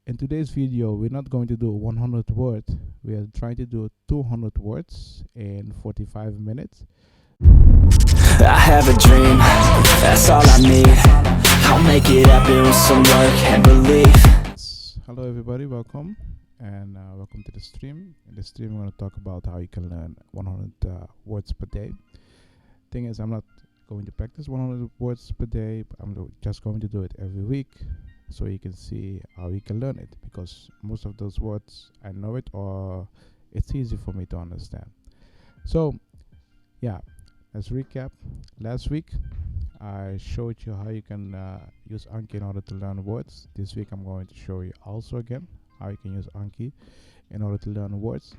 In today's video, we're not going to do 100 words. We are trying to do 200 words in 45 minutes. I have a dream, that's all I need. I'll make it happen with some work and belief. Hello everybody, welcome and welcome to the stream. In this stream, we're going to talk about how you can learn 100 words per day. Thing is, I'm not going to practice 100 words per day, but I'm just going to do it every week so you can see how you can learn it, because most of those words I know it, or it's easy for me to understand. So yeah, let's recap. Last week I showed you how you can use Anki in order to learn words. This week I'm going to show you also again how you can use Anki in order to learn words.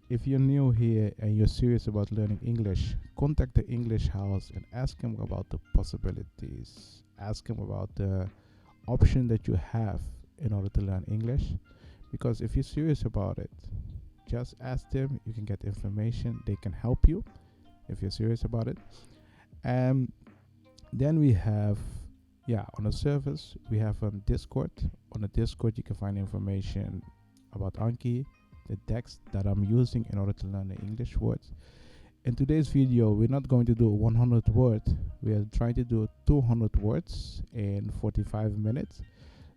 If you're new here and you're serious about learning English, contact the English house and ask them about the possibilities. Ask them about the option that you have in order to learn English. Because if you're serious about it, just ask them. You can get information. They can help you if you're serious about it. And then we have, on the service, we have on Discord. On the Discord, you can find information about Anki, the text that I'm using in order to learn the English words. In today's video, we're not going to do 100 words. We are trying to do 200 words in 45 minutes.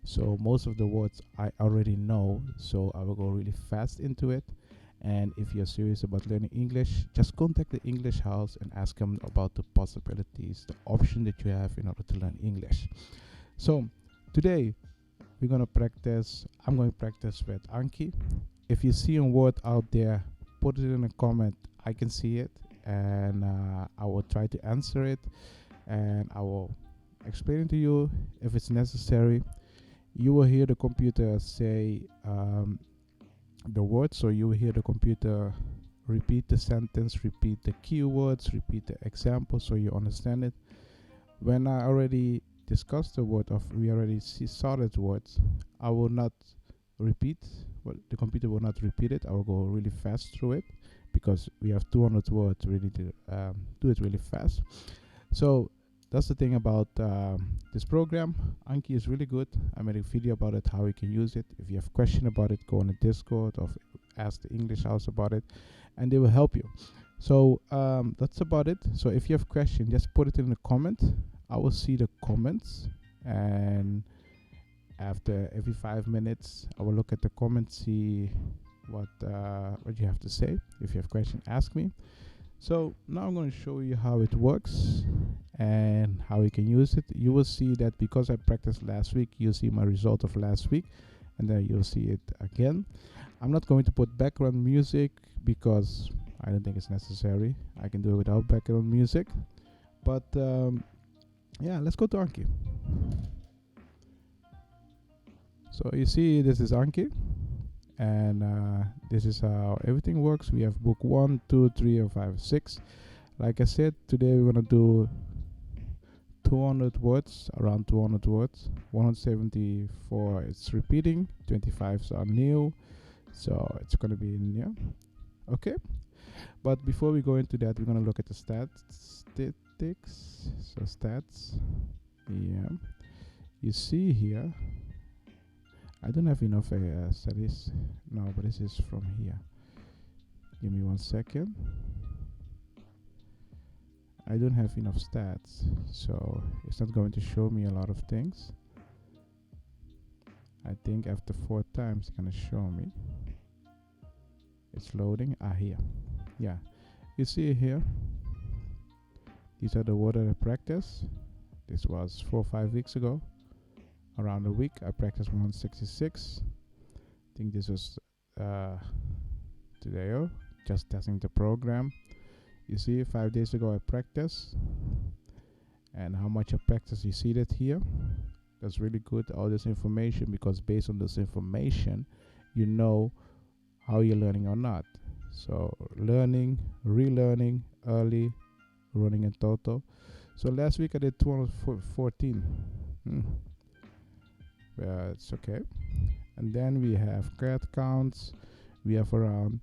So most of the words I already know, so I will go really fast into it. And if you're serious about learning English, just contact the English house and ask them about the possibilities, the option that you have in order to learn English. So today we're going to practice. I'm going to practice with Anki. If you see a word out there, put it in a comment. I can see it, and I will try to answer it, and I will explain it to you if it's necessary. You will hear the computer say the word, so you will hear the computer repeat the sentence, repeat the keywords, repeat the example, so you understand it. When I already discussed the word, of we already saw that words, I will not repeat. Well, the computer will not repeat it. I will go really fast through it because we have 200 words. We need to do it really fast. So that's the thing about this program. Anki is really good. I made a video about it, how you can use it. If you have question about it, go on the Discord or ask the English house about it, and they will help you. So that's about it. So if you have question, just put it in the comment. I will see the comments, and after every 5 minutes, I will look at the comments, see what you have to say. If you have question, ask me. So now I'm going to show you how it works and how you can use it. You will see that because I practiced last week, you'll see my result of last week, and then you'll see it again. I'm not going to put background music because I don't think it's necessary. I can do it without background music. But let's go to Anki. So you see, this is Anki, and this is how everything works. We have book 1, 2, 3, and 5, 6. Like I said, today we're gonna do 200 words, around 200 words. 174 it's repeating, 25 are new, so it's gonna be new. Okay, but before we go into that, we're gonna look at the statistics. So stats, you see here. I don't have enough studies. No, but this is from here. Give me 1 second. I don't have enough stats, so it's not going to show me a lot of things. I think after 4 times it's gonna show me. It's loading. Here. Yeah, you see here. These are the words that I practiced. This was 4 or 5 weeks ago. Around a week, I practiced 166. I think this was today, just testing the program. You see, 5 days ago I practiced, and how much I practiced, you see that here. That's really good, all this information, because based on this information, you know how you're learning or not. So learning, relearning, early, running in total. So last week I did 214. It's okay. And then we have card counts. We have around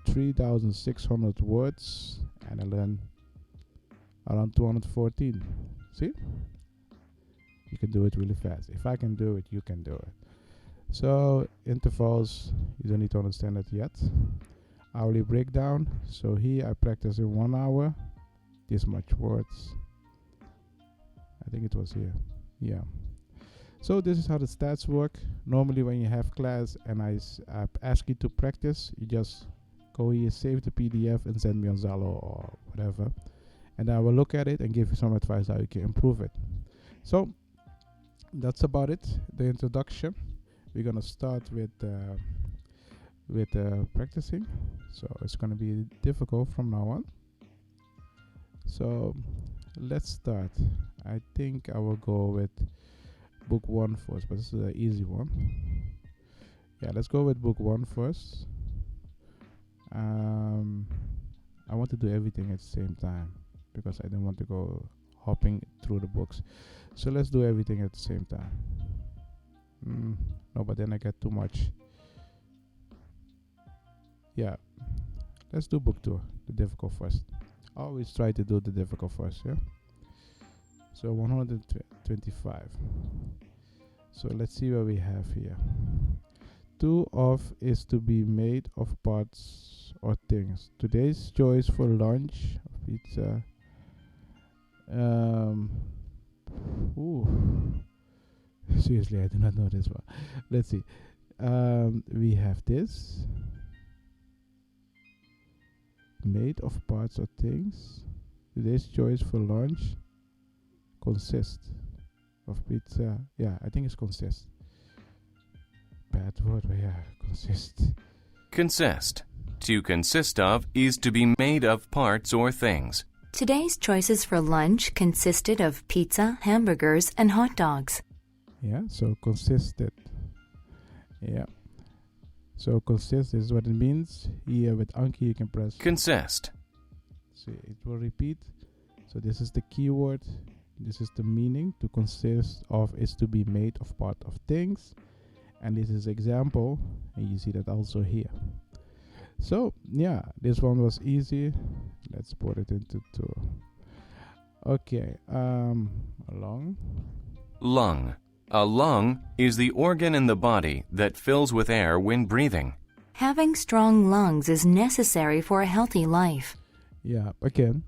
3,600 words, and I learned around 214. See, you can do it really fast. If I can do it, you can do it. So intervals, you don't need to understand that yet. Hourly breakdown. So here I practice in 1 hour. This much words. I think it was here. Yeah. So this is how the stats work. Normally when you have class and I ask you to practice, you just go here, save the PDF and send me on Zalo or whatever. And I will look at it and give you some advice how you can improve it. So that's about it, the introduction. We're gonna start with practicing. So it's gonna be difficult from now on. So let's start. I think I will go with book 1 first, but this is an easy one. Yeah, let's go with book 1 first. I want to do everything at the same time because I don't want to go hopping through the books. So let's do everything at the same time. No, but then I get too much. Yeah, let's do book 2, the difficult first. Always try to do the difficult first, yeah? So 125. So let's see what we have here. 2 of is to be made of parts or things. Today's choice for lunch, pizza. Ooh. Seriously, I do not know this one. Let's see. We have this. Made of parts or things. Today's choice for lunch consists of pizza. Yeah, I think it's consist. Bad word, but yeah, consist. Consist. To consist of is to be made of parts or things. Today's choices for lunch consisted of pizza, hamburgers, and hot dogs. Yeah, so consisted. Yeah. So consist is what it means. Here with Anki you can press Consist. See, it will repeat. So this is the keyword. This is the meaning. To consist of is to be made of part of things. And this is example. And you see that also here. So yeah, this one was easy. Let's put it into 2. Okay. Lung. Lung. A lung is the organ in the body that fills with air when breathing. Having strong lungs is necessary for a healthy life. Yeah, again.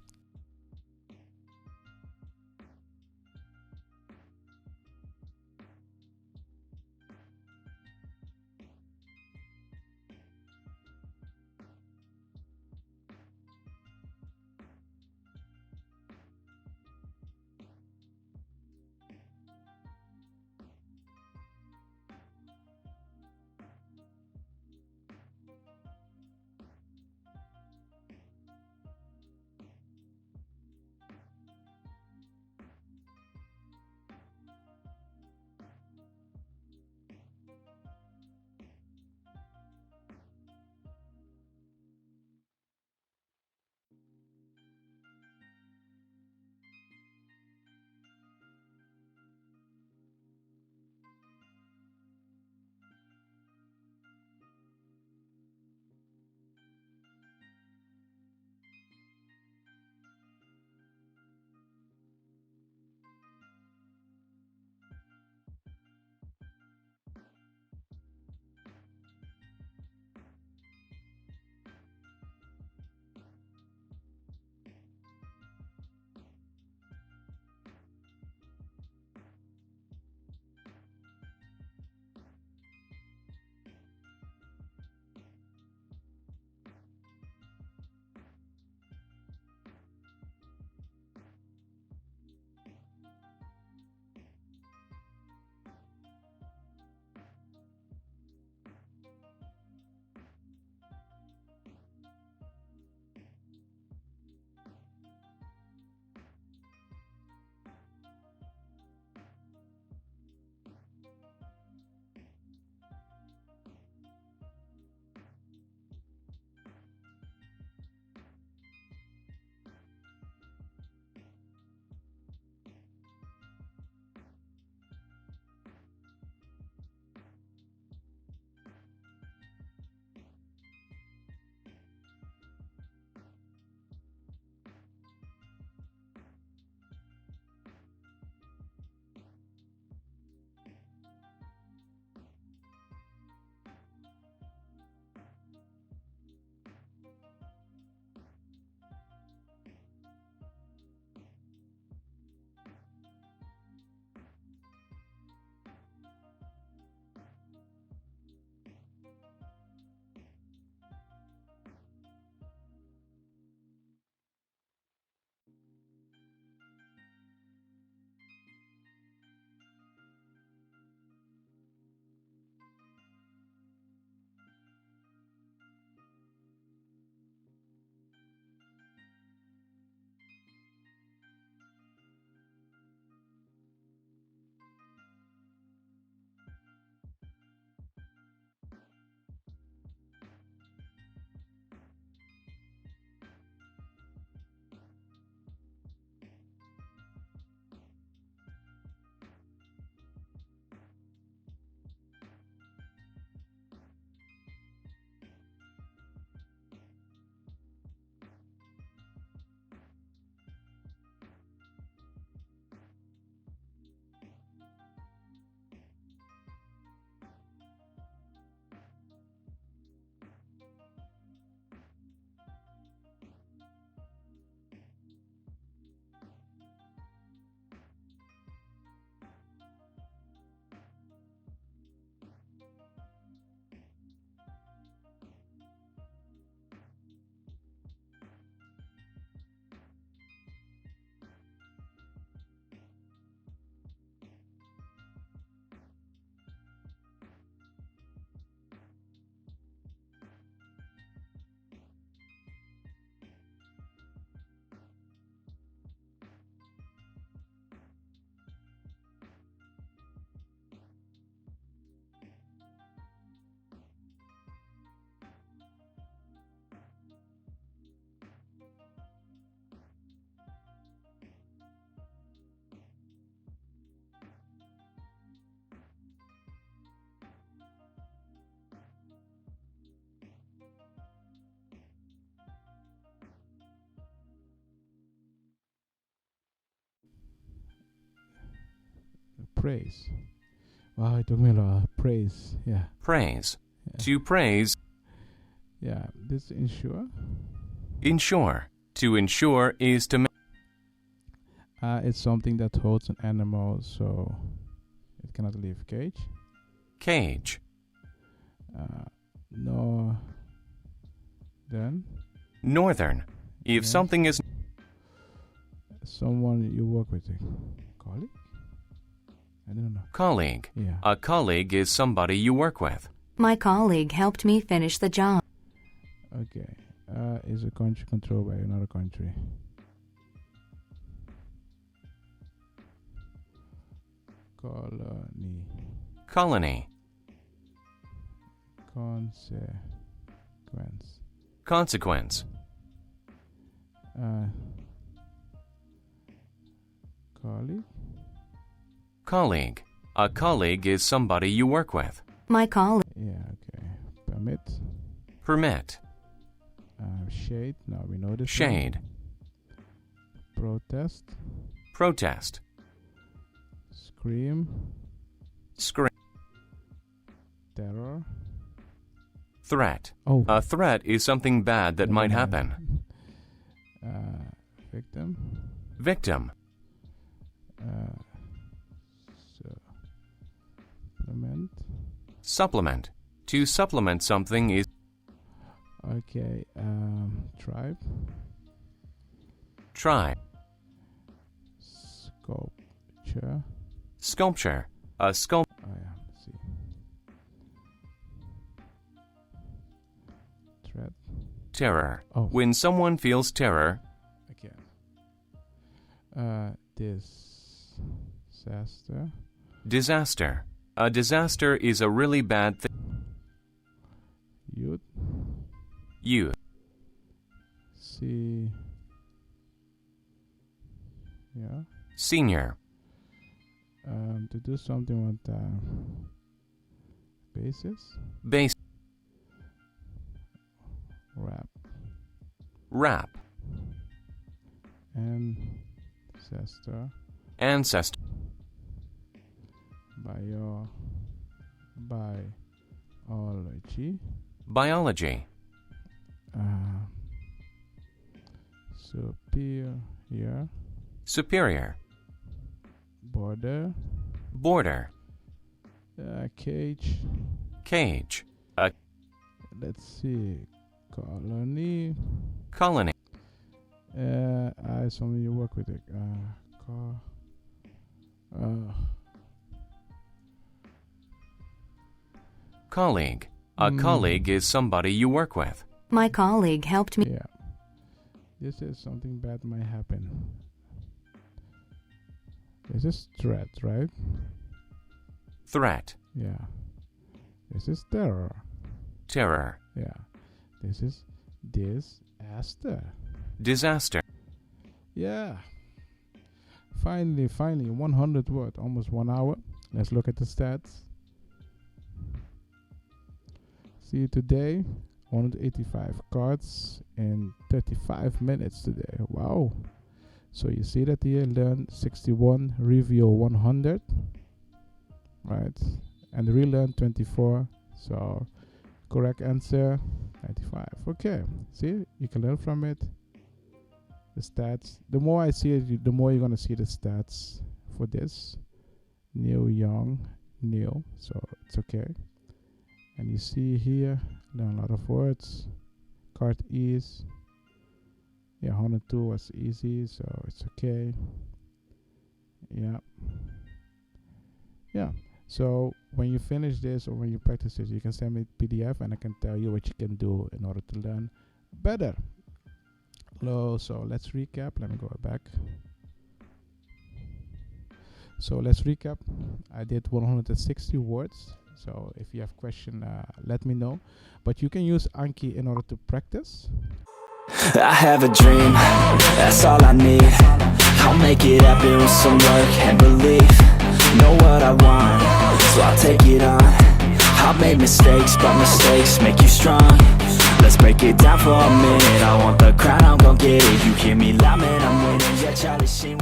praise. Wow, it took me a lot. Praise. Yeah. Praise. Yeah. To praise. Yeah. This insure. Insure. To insure is to It's something that holds an animal so it cannot leave cage. cage. No. Then Northern. If Yes. something is someone you work with. Colleague? I don't know. colleague. Yeah. A colleague is somebody you work with. My colleague helped me finish the job. Okay. Is a country controlled by another country? Colony. Colony. Consequence. Consequence. Colleague. Colleague. A colleague is somebody you work with. My colleague. Yeah. Okay. Permit. Permit. Shade. Now we know this. Shade. Protest. Protest. Scream. Scream. Terror. Threat. Oh. A threat is something bad that might never happen. mind. Victim. Victim. Supplement. Supplement. To supplement something is Okay. Tribe. tribe. Sculpture. Sculpture. A sculpture. Oh yeah. See. Threat. Terror. Oh. When someone feels terror, Okay. Disaster. disaster. A disaster is a really bad thing. Youth. Youth. See. Yeah. Senior. To do something with basis. Base. Rap. Rap. Ancestor. Ancestor. Biology. Biology. Superior. Superior. Border. Border. Cage. Cage. A Let's see. Colony. colony. Something you work with it. Colleague. A colleague is somebody you work with. My colleague helped me. Yeah. This is something bad might happen. This is threat, right? Threat. Yeah. This is terror. Terror. Yeah. This is disaster. Disaster. Yeah. Finally, 100 words, almost 1 hour. Let's look at the stats. See today, 185 cards in 35 minutes today. Wow. So you see that here, learn 61, review 100. Right. And relearn 24. So correct answer 95. Okay. See, you can learn from it. The stats. The more I see it, the more you're gonna see the stats for this. Neil Young, Neil. So it's okay. And you see here, learn a lot of words. Card ease. Yeah, 102 was easy, so it's okay. Yeah. Yeah. So when you finish this or when you practice this, you can send me PDF and I can tell you what you can do in order to learn better. So let's recap. Let me go back. So let's recap. I did 160 words. So if you have question, let me know. But you can use Anki in order to practice. I have a dream, that's all I need. I'll make it happen with some work and belief. Know what I want, so I'll take it on. I've made mistakes, but mistakes make you strong. Let's break it down for a minute. I want the crown, I'm gon' get it. You hear me loud, man, I'm winning. Yeah, Charlie Sheen.